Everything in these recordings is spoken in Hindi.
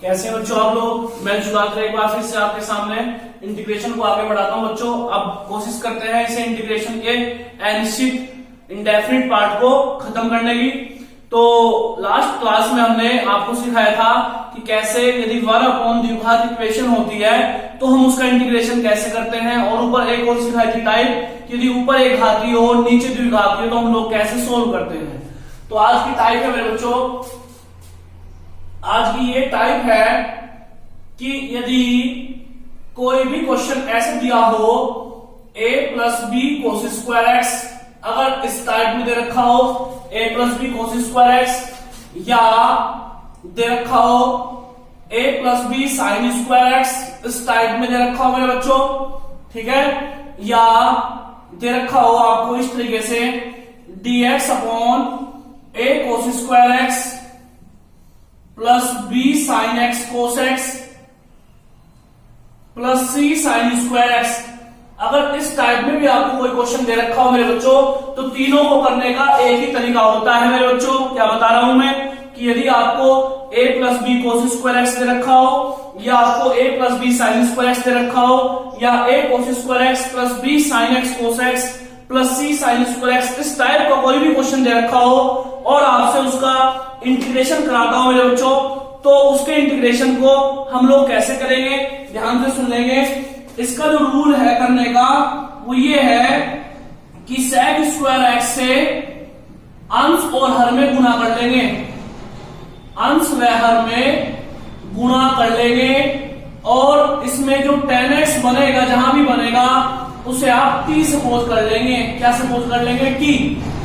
कैसे हैं बच्चों आप लोग। मैं शुरुआत एक बार फिर से आपके सामने इंटीग्रेशन को आगे बढ़ाता हूं बच्चों। अब कोशिश करते हैं इसे इंटीग्रेशन के अनिश्चित इंडेफिनिट पार्ट को खत्म करने की। तो लास्ट क्लास में हमने आपको सिखाया था कि कैसे यदि 1 द्विघात इक्वेशन होती है तो हम उसका इंटीग्रेशन कैसे करते हैं, और ऊपर एक और सिखाई थी टाइप, यदि ऊपर एक घाती हो नीचे द्विघाती हो तो हम लोग कैसे सोल्व करते हैं। तो आज की टाइप है मेरे बच्चों, आज की ये टाइप है कि यदि कोई भी क्वेश्चन ऐसे दिया हो a plus B cos square X, अगर इस टाइप में दे रखा हो a plus B cos square X, या दे रखा हो a plus B sine square X, इस टाइप में दे रखा हो मेरे बच्चों, ठीक है, या दे रखा हो आपको इस तरीके से dx upon a cos square X plus B sine X cos X plus C sine square X. अगर इस टाइप में भी आपको कोई क्वेश्चन दे रखा हो मेरे बच्चों तो तीनों को करने का एक ही तरीका होता है मेरे बच्चों। क्या बता रहा हूं मैं कि यदि आपको a plus B cos square X दे रखा हो, या आपको a plus B sine square X दे रखा हो, या a cos square X plus B sine X cos X plus C sine square X, इस टाइप का कोई भी क्वेश्चन दे रखा हो और आपसे उसका इंटीग्रेशन कराता हूं मेरे बच्चों, तो उसके इंटीग्रेशन को हम लोग कैसे करेंगे, ध्यान से सुन लेंगे। इसका जो रूल है करने का वो ये है कि सेक स्क्वायर एक्स से अंश और हर में गुना कर लेंगे, अंश व हर में गुणा कर लेंगे, और इसमें जो tan x बनेगा जहां भी बनेगा उसे आप t सपोज कर लेंगे। क्या सपोज कर लेंगे? t।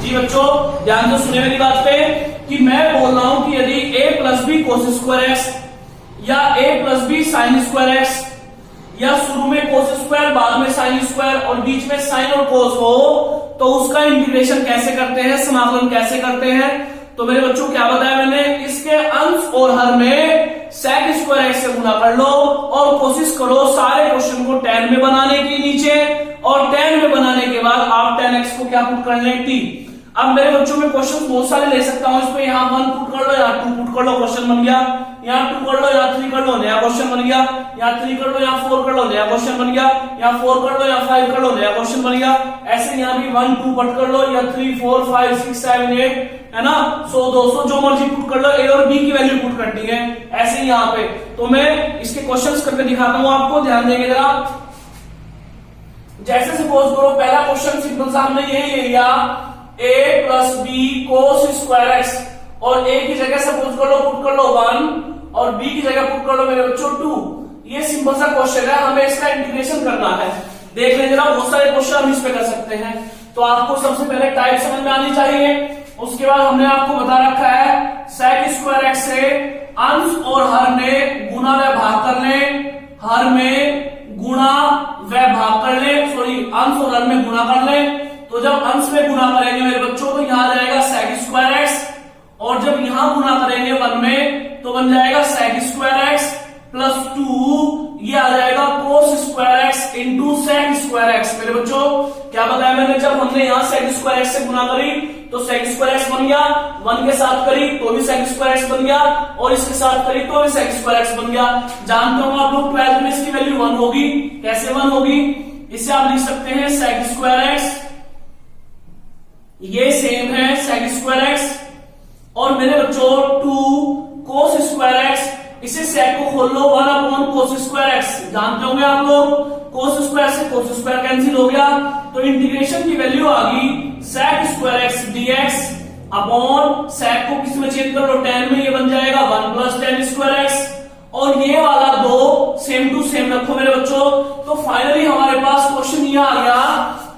जी बच्चों ध्यान से सुनिए मेरी बात पे कि मैं बोल रहा हूं कि यदि a plus B cos square X, या a plus B sine square X, या शुरू में कोस स्क्वायर बाद में साइन स्क्वायर और बीच में साइन और कोस हो, तो उसका इंटीग्रेशन कैसे करते हैं, समाकलन कैसे करते हैं। तो मेरे बच्चों क्या बताया मैंने, इसके अंश और हर में सेक स्क्वायर एक्स से गुना कर लो और कोशिश करो सारे क्वेश्चन को tan में बनाने की नीचे, और tan में बनाने के बाद आप tan x को क्या पुट कर लें, t। अब मेरे बच्चों में क्वेश्चन बहुत सारे ले सकता हूं, इसमें यहाँ 1 पुट कर लो, यहाँ 2 पुट कर लो, क्वेश्चन बन गया, यहाँ 2 कर लो, यहाँ 3 कर लो, नया क्वेश्चन बन गया, यहाँ 3 कर लो, यहाँ 4 कर लो, नया क्वेश्चन बन गया, यहाँ 4 कर लो, यहाँ 5 कर लो, नया क्वेश्चन बन गया। ऐसे यहाँ भी 1 2 पुट कर लो, या 3 4 5 6 7 8, है ना, 100 200 जो मर्जी पुट कर लो, ए और बी की वैल्यू पुट करनी है। ऐसे यहाँ पे तो मैं इसके क्वेश्चन करके दिखाता हूँ आपको, ध्यान देंगे जरा। जैसे सपोज करो पहला क्वेश्चन सिंपल सा हमने यही ले लिया a plus B cos square X, और a की जगह सपोज कर लो पुट कर लो 1 और b की जगह पुट कर लो मेरे बच्चों 2। ये सिंपल सा क्वेश्चन है, हमें इसका इंटीग्रेशन करना है। देख लें जरा, बहुत सारे क्वेश्चन हम इस पे कर सकते हैं। तो आपको सबसे पहले टाइप समझ में आनी चाहिए। उसके बाद हमने आपको बता रखा है सेक स्क्वायर एक्स से अंश और हर में गुणा व भाग कर ले, हर में गुणा व भाग कर ले, सॉरी अंश और हर में गुणा कर ले। तो जब अंश में गुणा करेंगे मेरे बच्चों तो यहां आ जाएगा सेक स्क्वायर एक्स, और जब यहां गुणा करेंगे 1 में तो बन जाएगा सेक स्क्वायर एक्स प्लस 2, ये आ जाएगा cos square X into sec square X. मेरे बच्चों क्या बताया मैंने, जब हमने यहां सेक स्क्वायर एक्स से गुणा करी तो सेक स्क्वायर एक्स बन गया, 1 के साथ करी तो भी सेक स्क्वायर एक्स बन गया, और इसके साथ करी तो भी सेक स्क्वायर एक्स बन गया। जानते हो आप लोग 12th में इसकी वैल्यू 1 होगी। कैसे 1 होगी, इसे आप लिख सकते हैं सेक स्क्वायर एक्स, ये सेम है सेक स्क्वायर एक्स, और मेरे बच्चों 2 कोस स्क्वायर एक्स, इसे सेक को खोल लो 1 अपॉन कोस स्क्वायर एक्स। जानते होंगे आप लोग कोस स्क्वायर से कोस स्क्वायर कैंसिल हो गया, तो इंटीग्रेशन की वैल्यू आ गई sec square X dx upon sec को किस में चेंज कर लो tan में, ये बन जाएगा 1 प्लस tan स्क्वायर एक्स, और ये वाला 2 सेम टू सेम रखो मेरे बच्चों। तो फाइनली हमारे पास क्वेश्चन ये आ गया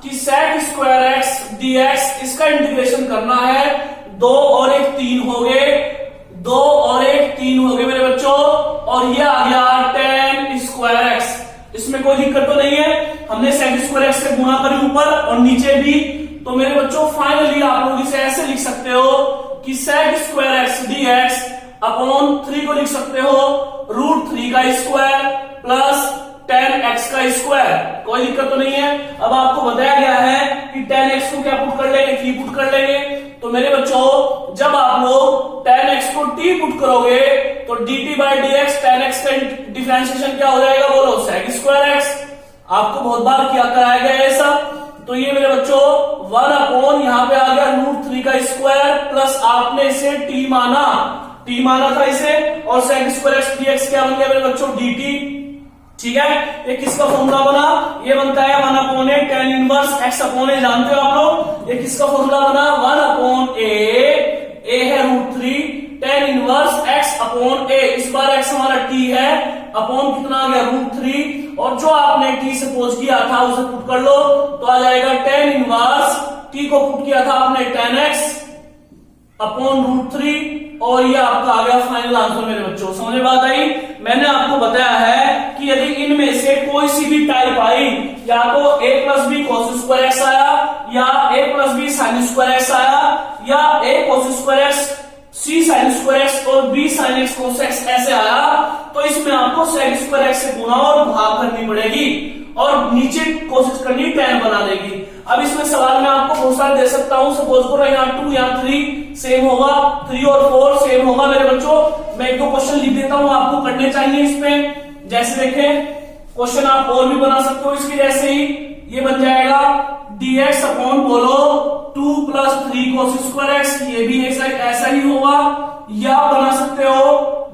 कि सेक स्क्वायर एक्स डीएक्स, इसका इंटीग्रेशन करना है, 2 और 1 3 हो गए, 2 और 1 3 हो गए मेरे बच्चों, और ये आ गया tan स्क्वायर एक्स। इसमें कोई दिक्कत तो नहीं है, हमने सेक स्क्वायर एक्स से गुणा करी ऊपर और नीचे भी। तो मेरे बच्चों फाइनली आप लोग इसे ऐसे लिख सकते हो कि sec square X dx upon 3 को लिख सकते हो √3 का स्क्वायर प्लस tan x का स्क्वायर। कोई दिक्कत तो नहीं है। अब आपको बताया गया है कि tan x को क्या पुट कर लेंगे, t पुट कर लेंगे। तो मेरे बच्चों जब आप लोग tan x को t पुट करोगे तो dt by D x tan x का डिफरेंशिएशन क्या हो जाएगा बोलो, sec स्क्वायर x। आपको बहुत बार किया कराया गया ऐसा। तो ये मेरे बच्चों 1 अपॉन यहाँ पे आ गया √3 का स्क्वायर प्लस आपने इसे t माना था इसे, और sec स्क्वायर x dx क्या बन गया मेरे बच्चों, dt। ठीक है, ये किसका फॉर्मूला बना, ये बनता है 1 अपॉन ए tan इनवर्स x अपॉन ए, जानते हो आप लोग। ये किसका फॉर्मूला बना, 1 अपॉन ए है √3 tan इनवर्स x अपॉन ए। इस बार x हमारा t है, अपॉन कितना आ गया √3, और जो आपने t सपोज किया था उसे पुट कर लो तो आ जाएगा tan इनवर्स, t को पुट किया था आपने tan x अपॉन √3, और ये आपका आ गया फाइनल आंसर मेरे बच्चों। समझ में बात आई। मैंने आपको बताया है कि यदि इनमें से कोई सी भी टाइप आई, या तो a plus B cos square x आया, या a plus B sin square x आया, या a cos square x c sin square x और b sin x cos x ऐसे आया, तो इसमें आपको sec स्क्वायर x से गुणा और भाग करनी पड़ेगी, और नीचे कोशिश करनी tan बना देगी। अब इसमें सवाल में आपको बहुत सारे दे सकता हूं, सपोज करो यहाँ 2 यहाँ 3 सेम होगा, 3 और 4 सेम होगा मेरे बच्चों। मैं एक दो क्वेश्चन लिख देता हूं, आपको करने चाहिए इसमें। जैसे देखें, क्वेश्चन आप और भी बना सकते हो इसके जैसे ही। ये बन जाएगा dx अपॉन बोलो 2 प्लस 3 cos स्क्वायर x, ये भी ऐसा ही होगा। या बना सकते हो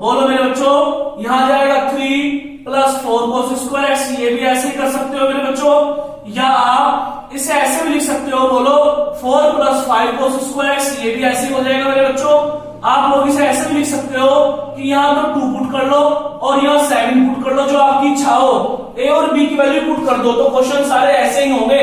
बोलो मेरे बच्चों, यहां जाएगा 3 प्लस 4 cos स्क्वायर x, ये भी ऐसे ही कर सकते हो मेरे बच्चों। या आप इसे ऐसे भी लिख सकते हो बोलो 4 प्लस 5 cos स्क्वायर x, ये भी ऐसे ही हो जाएगा मेरे बच्चों। आप लोग इसे ऐसे भी लिख सकते हो कि यहाँ तो 2 पुट कर लो और यहाँ 7 पुट कर लो, जो आपकी इच्छा हो। a और b की वैल्यू पुट कर दो तो क्वेश्चन सारे ऐसे ही होंगे।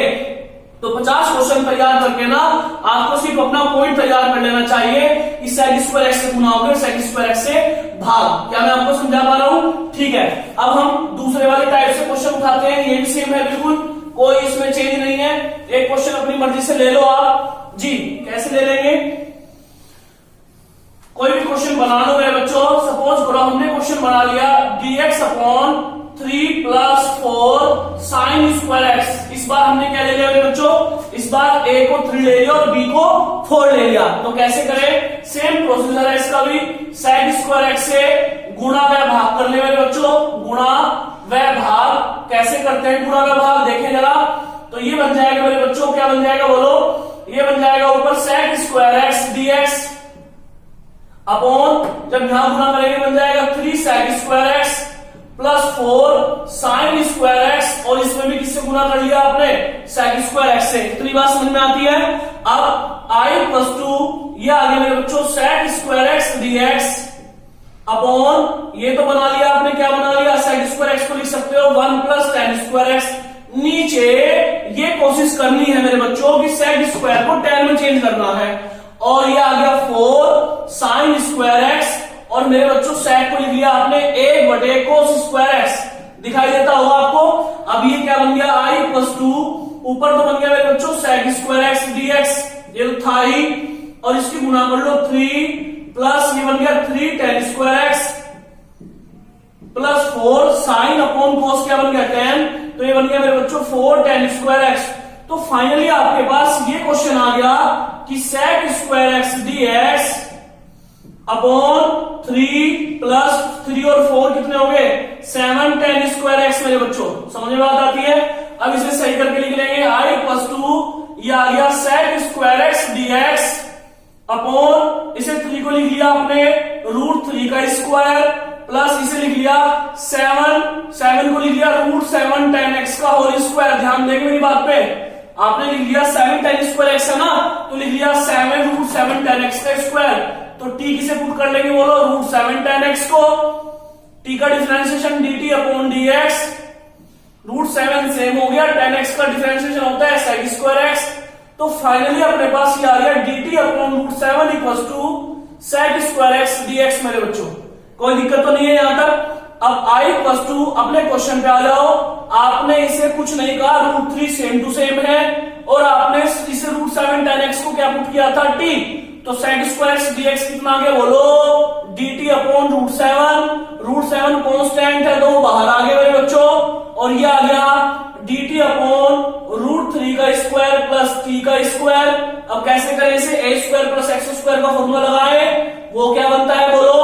तो 50 क्वेश्चन तैयार करके ना आपको सिर्फ अपना पॉइंट तैयार कर लेना चाहिए कि sec स्क्वायर x से गुना होकर sec स्क्वायर x से भाग। क्या मैं आपको समझा पा रहा हूं? ठीक है, अब हम दूसरे वाले टाइप से क्वेश्चन उठाते हैं। ये भी सेम है बिल्कुल, कोई इसमें चेंज नहीं है। एक क्वेश्चन अपनी मर्जी से ले लो आप जी। कैसे ले लेंगे, कोई भी क्वेश्चन बना लो मेरे बच्चों। सपोज करो हमने क्वेश्चन बना लिया dx upon 3 plus 4 sine square x। इस बार हमने क्या ले लिया मेरे बच्चों, इस बार a को 3 ले लिया और b को 4 ले लिया। तो कैसे करें, सेम प्रोसीजर है इसका भी। sec स्क्वायर x से गुणा व भाग कर ले मेरे बच्चों। गुणा व भाग कैसे करते हैं, गुणा व भाग देखें जरा। तो ये बन जाएगा मेरे बच्चों, क्या बन जाएगा बोलो, ये बन जाएगा ऊपर sec square x dx upon, जब यहां गुणा करेंगे बन जाएगा 3 sec square x plus 4 sine square x, और इसमें भी किससे गुणा कर लिया आपने, sec स्क्वायर x से। इतनी बात समझ में आती है। अब i प्लस 2 ये आ गया मेरे बच्चों sec square x dx upon, ये तो बना लिया आपने, क्या बना लिया, sec स्क्वायर x को लिख सकते हो 1 प्लस tan स्क्वायर x। नीचे ये कोशिश करनी है मेरे बच्चों कि sec स्क्वायर को tan में चेंज करना है, और ये आ गया 4 साइन स्क्वायर x, और मेरे बच्चों sec को लिख लिया आपने 1 cos स्क्वायर x। दिखाई देता होगा आपको। अब ये क्या बन गया, i प्लस 2, ऊपर तो बन गया मेरे बच्चों sec स्क्वायर x dx, ये तो था ही, और इसकी गुणा कर लो 3 प्लस ये बन गया 3 tan square x plus 4 sine upon cos, क्या बन गया tan, तो ये बन गया मेरे बच्चों 4 tan स्क्वायर x। तो फाइनली आपके पास ये क्वेश्चन आ गया कि sec square x dx upon 3 plus 3 और 4 कितने हो गए, 7 tan स्क्वायर x मेरे बच्चों। समझ में बात आती है। अब इसे सही करके लिख लेंगे i प्लस 2, ये आ गया sec square x dx upon, इसे 3 को लिख लिया आपने √3 का स्क्वायर, प्लस इसे लिख लिया 7 को लिख लिया √7 tan x का होल स्क्वायर। ध्यान देंगे मेरी बात पे, आपने लिख लिया 7 tan स्क्वायर x है ना, तो लिख लिया 7 √7 tan x का स्क्वायर। तो t किसे पुट कर लेंगे बोलो, √7 tan x को। t का differentiation dt upon dx, √7 same हो गया, tan x का डिफरेंशिएशन होता है sec स्क्वायर x। तो फाइनली अपने पास ये आ गया dt upon √7 equals to sec square x dx मेरे बच्चों। कोई दिक्कत तो नहीं है यहां तक। अब i प्लस 2, अपने क्वेश्चन पे आ जाओ। आपने इसे कुछ नहीं कहा, √3 सेम टू सेम है, और आपने इसे √7 tan x को क्या पुट किया था, t। तो sec स्क्वायर x dx कितना आ गया बोलो, dt अपॉन √7 कांस्टेंट है, तो बाहर आ गए मेरे बच्चों, और ये आ गया dt अपॉन √3 का स्क्वायर प्लस t का स्क्वायर। अब कैसे करें इसे, a square plus x square का फॉर्मूला लगाए, वो क्या बनता है बोलो,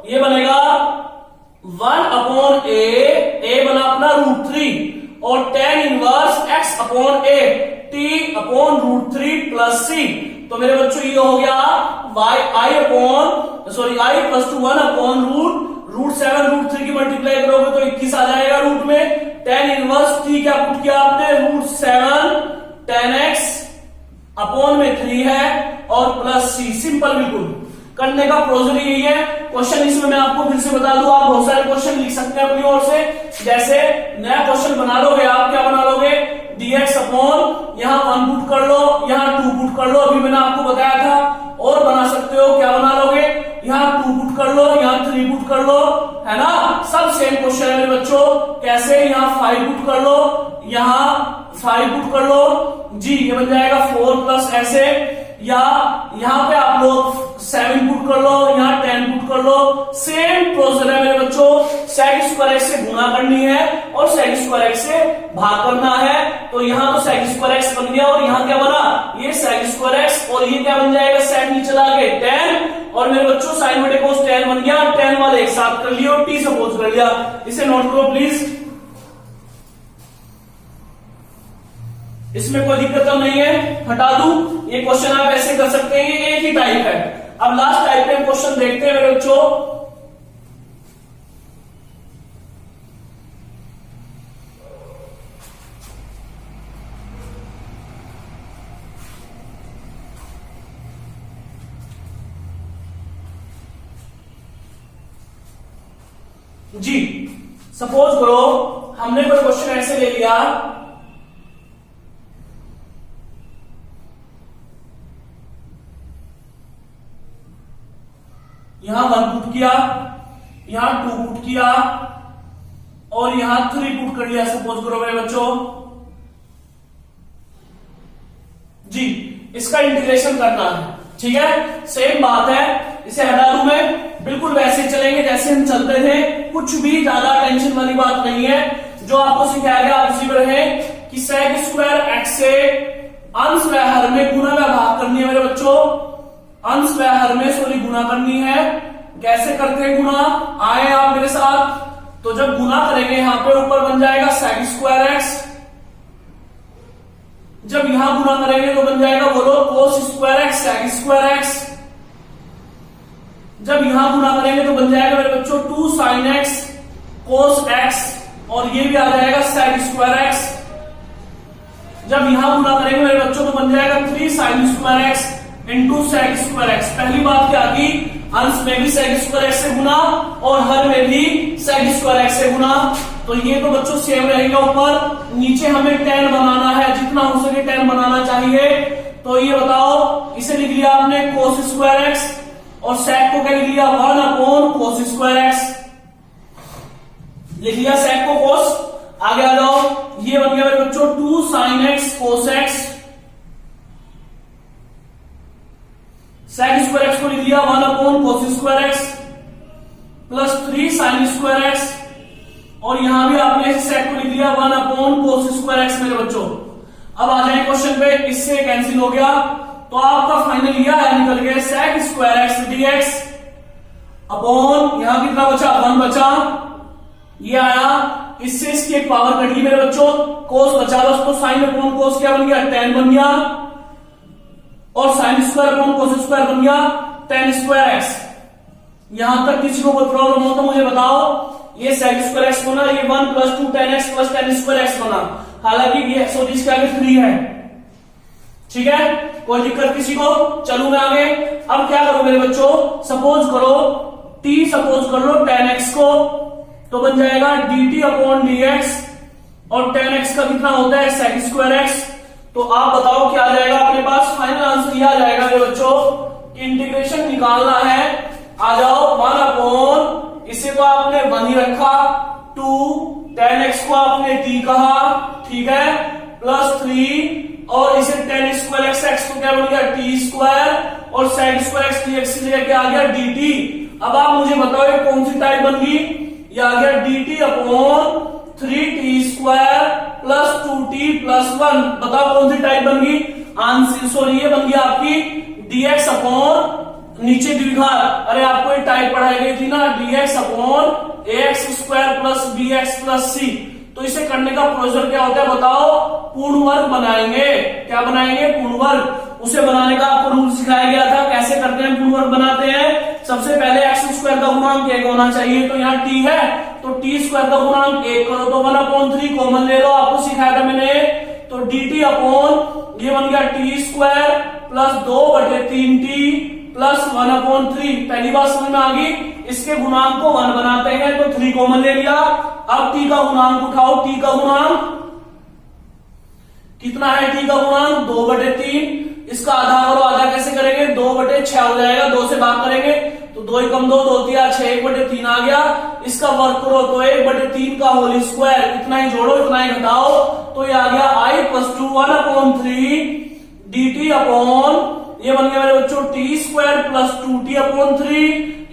ये बनेगा upon A T upon root 3 plus C. तो मेरे बच्चों ये हो गया I plus two 1 upon root 7 root 3 की मल्टीप्लाई करोगे तो 21 आ जाएगा रूट में। टेन इनवर्स टी क्या पुट किया आपने, रूट 7 10 एक्स अपॉन में 3 है और प्लस सी। सिंपल बिल्कुल करने का प्रोसीजर यही है। क्वेश्चन इसमें मैं आपको फिर से बता दूं, आप बहुत सारे क्वेश्चन लिख सकते हैं अपनी ओर से। जैसे नया क्वेश्चन बना लोगे आप, क्या बना लोगे, dx अपॉन यहां 1 पुट कर लो, यहां 2 पुट कर लो, अभी मैंने आपको बताया था। और बना सकते हो, क्या बना लोगे, यहां 2 पुट कर लो, यहां 3 पुट कर लो, है ना। सब सेम क्वेश्चन है मेरे बच्चों। कैसे, यहां 5 पुट कर लो, यहां 5 पुट कर लो जी, ये बन जाएगा 4 प्लस ऐसे, या यहां पे आप लोग 7 पुट कर लो, यहां 10 पुट कर लो। सेम प्रोसीजर है मेरे बच्चों। sec स्क्वायर एक्स से गुणा करनी है और sec स्क्वायर एक्स से भाग करना है। तो यहां तो sec स्क्वायर एक्स बन गया और यहां क्या बना, ये sec स्क्वायर एक्स, और ये क्या बन जाएगा, sec नीचे चला गए 10, और मेरे बच्चों sin बटे cos 10 बन गया। 10 वाले एक साथ कर लिया और t सपोज कर लिया। इसे नोट करो प्लीज, इसमें कोई दिक्कत तो नहीं है, हटा दूं। ये क्वेश्चन आप ऐसे कर सकते हैं, ये एक ही टाइप है। अब लास्ट टाइप के क्वेश्चन देखते हैं मेरे बच्चों। जी सपोज करो हमने कोई क्वेश्चन ऐसे ले लिया, यहां 1 पुट किया, यहां 2 पुट किया और यहां 3 पुट कर लिया, सपोज करो मेरे बच्चों जी। इसका इंटीग्रेशन करना है, ठीक है, सेम बात है। इसे हटा दूं मैं, बिल्कुल वैसे चलेंगे जैसे हम चलते थे, कुछ भी ज्यादा टेंशन वाली बात नहीं है। जो आपको सिखाया गया आप उसी पर रहे कि sec स्क्वायर एक्स से अंश व हर में गुणा व भाग करनी है मेरे बच्चों। अंश व हर में सॉरी गुणा करनी है। कैसे करते हैं गुणा, आए आप मेरे साथ। तो जब गुणा करेंगे यहां पे ऊपर बन जाएगा sec स्क्वायर एक्स, जब यहां गुणा करेंगे तो बन जाएगा बोलो cos square x sec square x, जब यहां गुणा करेंगे तो बन जाएगा मेरे बच्चों 2 sin x cos x, और ये भी आ जाएगा sec स्क्वायर एक्स। जब यहां गुणा करेंगे मेरे बच्चों तो बन जाएगा 3 sin square X into sec square x. पहली बात क्या की, अंश में भी sec स्क्वायर एक्स से गुना और हर में भी sec स्क्वायर एक्स से गुना। तो ये तो बच्चों सेम रहेगा ऊपर। नीचे हमें 10 बनाना है, जितना हो सके 10 बनाना चाहिए। तो ये बताओ, इसे लिख लिया आपने cos स्क्वायर एक्स और sec को क्या लिख लिया 1 अपॉन cos स्क्वायर एक्स, लिख लिया sec को cos। आगे आ जाओ, ये बन गया मेरे बच्चों 2 sin x cos x, sec square x को लिख लिया 1 upon cos square X plus 3 sin square X, और यहां भी आपने sec को लिख लिया 1 अपॉन cos स्क्वायर एक्स मेरे बच्चों। अब आ जाए क्वेश्चन पे, इससे कैंसिल हो गया तो आपका फाइनल यह है, निकल गया sec square x dx upon यहां कितना बचा 1 बचा, ये आया। इससे इसकी एक पावर कट गई मेरे बच्चों, cos बचा बस, तो sin अपॉन cos क्या बन गया 10 बन गया, और sin square upon cos square बन गया 10 स्क्वायर एक्स। यहां तक किसी को कोई प्रॉब्लम हो तो मुझे बताओ। ये sec स्क्वायर एक्स बना, ये 1 plus 2 10 x plus 10 square x बना, हालांकि ये सॉरी इसके आगे 3 है, ठीक है, कोई दिक्कत किसी को। चलू मैं आगे। अब क्या करो मेरे बच्चों, सपोज करो t सपोज कर लो 10x को, तो बन जाएगा dt अपॉन dx, और 10x का कितना होता है sec स्क्वायर एक्स। तो आप बताओ क्या आ जाएगा अपने पास, फाइनल आंसर यह आ जाएगा मेरे बच्चों कि इंटीग्रेशन निकालना है। आ जाओ 1 अपॉन, इसे तो आपने 1 ही रखा, 2 10x को आपने t कहा, ठीक है, प्लस 3 और इसे 10 स्क्वायर एक्स तो क्या बन गया टी स्क्वायर, और sec स्क्वायर एक्स dx की जगह क्या आ गया dt। अब आप मुझे बताओ ये कौन सी टाइप बन गई, ये आ गया dt upon 3t square plus 2t plus 1। बताओ कौन सी टाइप बन गई, आंसर सॉरी ये बन गया आपकी dx अपॉन नीचे द्विघात, अरे आपको ये टाइप पढ़ाई गई थी ना, dx upon ax square plus bx plus c। तो इसे करने का प्रोसीजर क्या होता है बताओ? पूर्ण वर्ग बनाएंगे। क्या बनाएंगे? पूर्ण वर्ग। उसे बनाने का आपको रूल सिखाया गया था। कैसे करते हैं पूर्ण वर्ग बनाते हैं? सबसे पहले एक्स स्क्वायर का गुणांक 1 होना चाहिए, तो यहाँ टी है, तो टी स्क्वायर का गुणांक 1 करो तो 1/3 कॉमन ले लो, आपको सिखाया था मैंने। तो dt अपॉन ये बन गया T square plus 2/3t plus 1/3। पहली बात समझ में आ गई? इसके गुणांक को 1 बनाते हैं तो 3 कॉमन ले लिया। अब t का गुणांक उठाओ। t का गुणांक कितना है? t का गुणांक 2/3। इसका आधा करो। आधा कैसे करेंगे? 2/6 हो जाएगा, 2 से भाग करेंगे तो 2 × 2 2 × 6 1/3 आ गया। इसका वर्ग करो तो 1/3 का होल स्क्वायर। इतना ही जोड़ो, इतना ही घटाओ, तो ये आ गया i + 1/3 dt अपॉन ये बन गया मेरे बच्चों टी स्क्वायर प्लस 2t/3।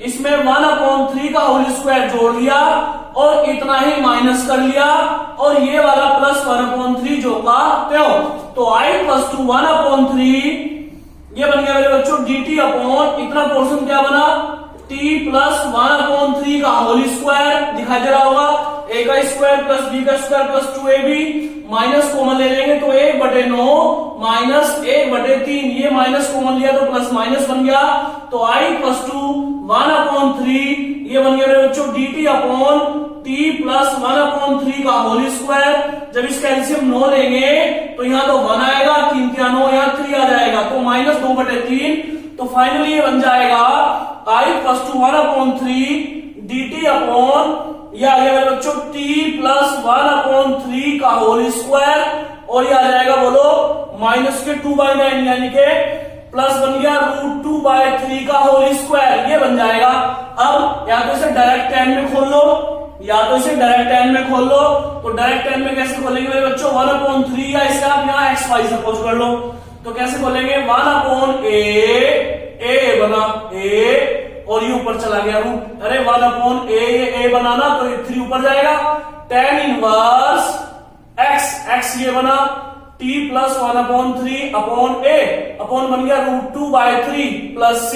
इसमें 1/3 का होल स्क्वायर जोड़ लिया और इतना ही माइनस कर लिया और ये वाला प्लस 1/3 जो का त्यों। तो i + 1/3 ये बन गया मेरे बच्चों dt अपॉन इतना पोर्शन क्या बना? t + 1/3 का होल स्क्वायर। दिखाई दे रहा होगा? a का स्क्वायर प्लस b का square plus 2ab। Minus common ले लेंगे तो 1/9 माइनस 1/3। ये माइनस कॉमन लिया तो प्लस माइनस बन गया। तो i + 1/3 ये बन गया मेरे बच्चों dt अपॉन t + 1/3 का होल स्क्वायर। जब इसका एलसीएम 9 लेंगे तो यहाँ तो 1 आएगा, 3 × 9 यहाँ 3 आ जाएगा, तो -2/3। तो फाइनली ये बन जाएगा i + 1/3 dt अपॉन ये आ गया मेरे बच्चों t + 1/3 का होल स्क्वायर और ये आ जाएगा बोलो -2/9 यानी के प्लस बन गया √2/3 का होल स्क्वायर। ये बन जाएगा। अब या तो इसे डायरेक्ट टेन में खोल लो, या तो इसे डायरेक्ट टेन में खोल लो। तो डायरेक्ट टेन में कैसे खोलेंगे मेरे बच्चों? 1/3 या इसे आप यहाँ xy सपोज कर लो। तो कैसे खोलेंगे? 1/a बना a और ये ऊपर चला गया रूट। अरे 1/a ये a बनाना तो 3 ऊपर जाएगा। tan इनवर्स x ये बना t + 1/3 अपॉन a अपॉन बन गया √2/3 प्लस c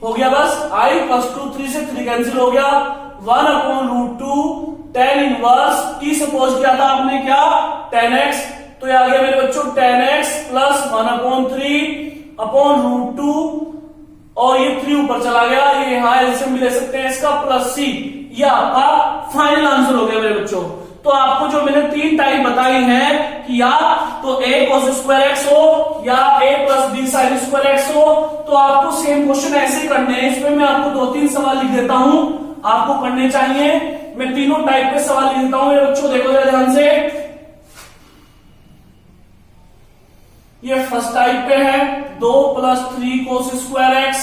हो गया। बस i + 2 3 से 3 कैंसिल हो गया। 1/√2 tan इनवर्स t सपोज किया था आपने क्या? tan x। तो ये आ गया मेरे बच्चों tan x + 1/3 अपॉन √2 और ये 3 ऊपर चला गया। ये यहां एलसीएम भी ले सकते हैं इसका प्लस c। ये आपका फाइनल आंसर हो गया मेरे बच्चों। तो आपको जो मैंने 3 टाइप बताई है कि या तो a cos² x हो या a + b sin² x हो, तो आपको सेम क्वेश्चन ऐसे करने हैं। इसमें मैं आपको 2-3 सवाल लिख देता हूं, आपको करने चाहिए। मैं तीनों टाइप के सवाल लिख देता हूं मेरे बच्चों, देखो जरा ध्यान से। ये फर्स्ट टाइप पे है 2 + 3 cos² x।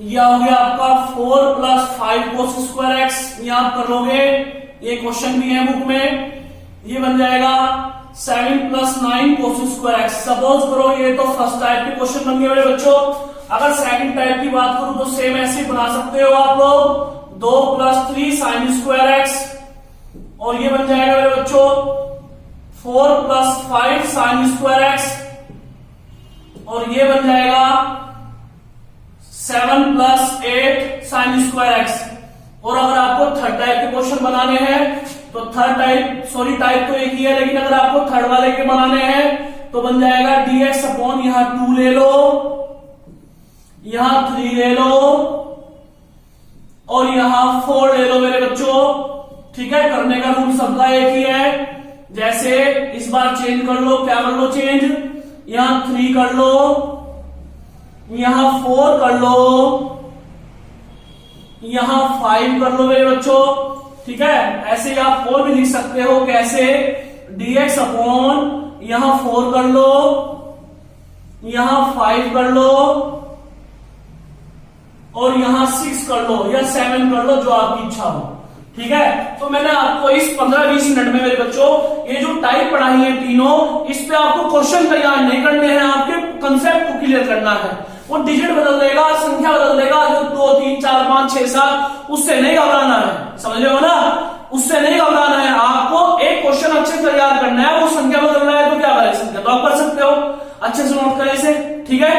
यह हो गया आपका 4 + 5 cos² x। ये आप कर लोगे, ये क्वेश्चन भी है बुक में। ये बन जाएगा 7 + 9 cos² x। सपोज करो ये तो फर्स्ट टाइप के क्वेश्चन बन गए मेरे बच्चों। अगर सेकंड टाइप की बात करूं तो सेम ऐसे बना सकते हो आप लोग। 2 + 3 sin² x और ये बन जाएगा मेरे बच्चों 4 + 5 sin² x और ये बन जाएगा 7 + 8 sin² x। और अगर आपको थर्ड टाइप के क्वेश्चन बनाने हैं तो थर्ड टाइप तो एक ही है, लेकिन अगर आपको थर्ड वाले के बनाने हैं तो बन जाएगा dx अपॉन यहां 2 ले लो, यहां 3 ले लो और यहां 4 ले लो मेरे बच्चों। ठीक है, करने का रूल सबका एक ही है। जैसे इस बार चेंज कर लो, क्या कर लो चेंज? यहां 3 कर लो, यहां 4 कर लो, यहां 5 कर लो मेरे बच्चों। ठीक है, ऐसे ही आप 4 भी लिख सकते हो। कैसे? dx अपॉन यहां 4 कर लो, यहां 5 कर लो और यहां 6 कर लो या 7 कर लो, जो आपकी इच्छा हो। ठीक है, तो मैंने आपको इस 15-20 मिनट में मेरे बच्चों ये जो टाइप पढ़ाई है तीनों, इस पे आपको क्वेश्चन तैयार नहीं करने हैं, आपके कंसेप्ट को क्लियर करना है। वो डिजिट बदल देगा, संख्या बदल देगा, जो 2 3 4 5 6 7, उससे नहीं घबराना है। समझ रहे हो ना? उससे नहीं घबराना है। आपको एक क्वेश्चन अच्छे से तैयार करना है। वो संख्या बदल रहा है तो क्या करें? संख्या तो आप कर सकते हो, अच्छे से नोट करें इसे। ठीक है।